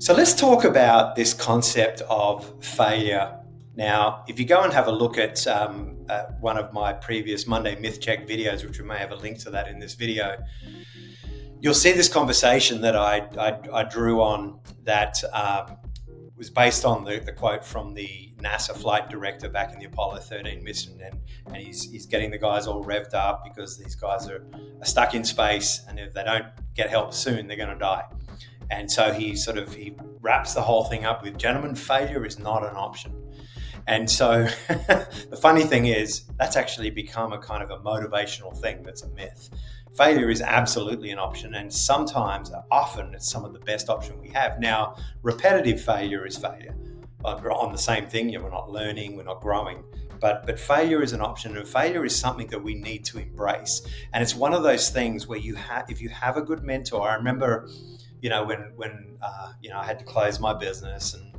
So let's talk about this concept of failure. Now, if you go and have a look at one of my previous Monday Myth Check videos, which we may have a link to that in this video, you'll see this conversation that I drew on that was based on the quote from the NASA flight director back in the Apollo 13 mission. And he's getting the guys all revved up because these guys are stuck in space, and if they don't get help soon, they're going to die. And so he wraps the whole thing up with, gentlemen, failure is not an option. And so the funny thing is, that's actually become a kind of a motivational thing that's a myth. Failure is absolutely an option, and often it's some of the best option we have. Now, repetitive failure is failure. On the same thing, we're not learning, we're not growing. But failure is an option, and failure is something that we need to embrace. And it's one of those things where if you have a good mentor. I remember, when I had to close my business, and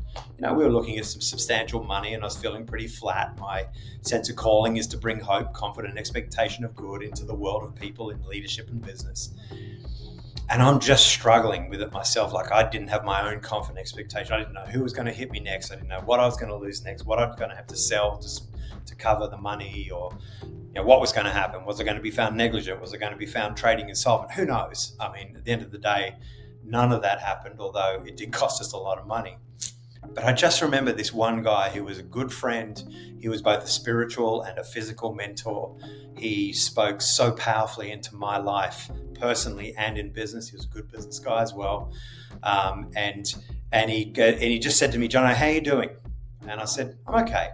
we were looking at some substantial money, and I was feeling pretty flat. My sense of calling is to bring hope, confident expectation of good into the world of people in leadership and business. And I'm just struggling with it myself. Like, I didn't have my own confident expectation. I didn't know who was going to hit me next. I didn't know what I was going to lose next, what I was going to have to sell to cover the money, or what was going to happen. Was I going to be found negligent? Was I going to be found trading insolvent? Who knows? I mean, at the end of the day, none of that happened, although it did cost us a lot of money. But I just remember this one guy who was a good friend. He was both a spiritual and a physical mentor. He spoke so powerfully into my life, personally and in business. He was a good business guy as well. And he just said to me, "Jono, how are you doing?" And I said, "I'm okay."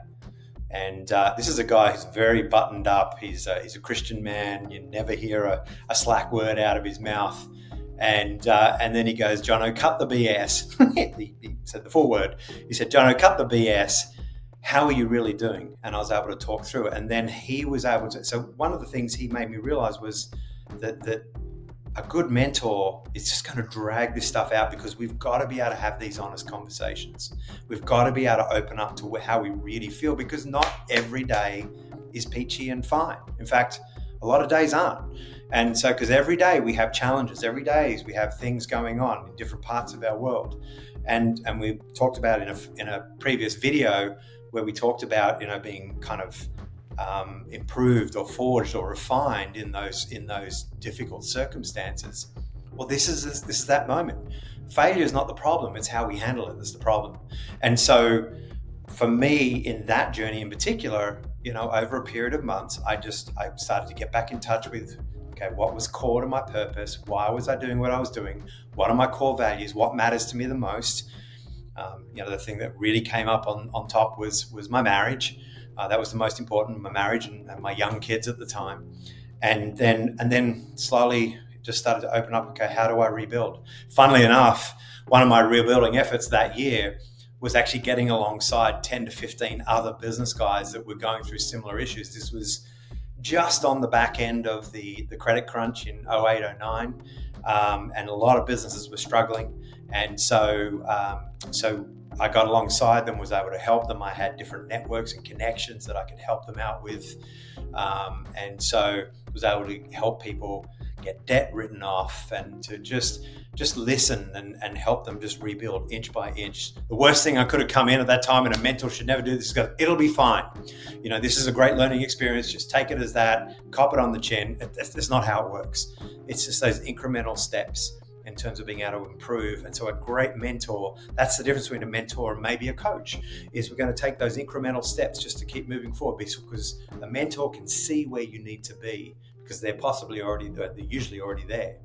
And this is a guy who's very buttoned up. He's a Christian man. You never hear a slack word out of his mouth. And then he goes, "Jono, cut the BS." He said the full word. He said, "Jono, cut the BS. How are you really doing?" And I was able to talk through it. And then he was able to. So one of the things he made me realize was that a good mentor is just going to drag this stuff out, because we've got to be able to have these honest conversations. We've got to be able to open up to how we really feel, because not every day is peachy and fine. In fact, a lot of days aren't. And so, because every day we have challenges, every day we have things going on in different parts of our world. And we talked about in a previous video where we talked about, being kind of improved or forged or refined in those difficult circumstances. Well, this is that moment. Failure is not the problem, it's how we handle it that's the problem. And so for me, in that journey in particular, over a period of months, I started to get back in touch with, okay, what was core to my purpose? Why was I doing what I was doing? What are my core values? What matters to me the most? The thing that really came up on top was my marriage. That was the most important, my marriage and my young kids at the time. And then slowly just started to open up, okay, how do I rebuild? Funnily enough, one of my rebuilding efforts that year was actually getting alongside 10 to 15 other business guys that were going through similar issues. This was just on the back end of the credit crunch in 08, 09, and a lot of businesses were struggling. And so I got alongside them, was able to help them. I had different networks and connections that I could help them out with. And so was able to help people get debt written off, and to just listen and help them just rebuild inch by inch. The worst thing I could have come in at that time, and a mentor should never do this, is go, "It'll be fine. This is a great learning experience. Just take it as that, cop it on the chin." That's not how it works. It's just those incremental steps in terms of being able to improve. And so a great mentor, that's the difference between a mentor and maybe a coach, is we're going to take those incremental steps just to keep moving forward, because a mentor can see where you need to be, because they're usually already there.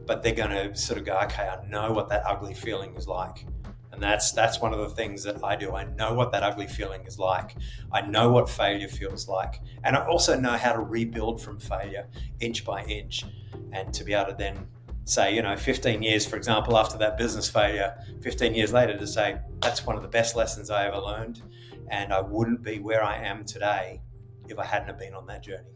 But they're going to sort of go, okay, I know what that ugly feeling is like. And that's one of the things that I do. I know what that ugly feeling is like. I know what failure feels like. And I also know how to rebuild from failure inch by inch, and to be able to then say, 15 years, for example, after that business failure, 15 years later, to say, that's one of the best lessons I ever learned. And I wouldn't be where I am today if I hadn't have been on that journey.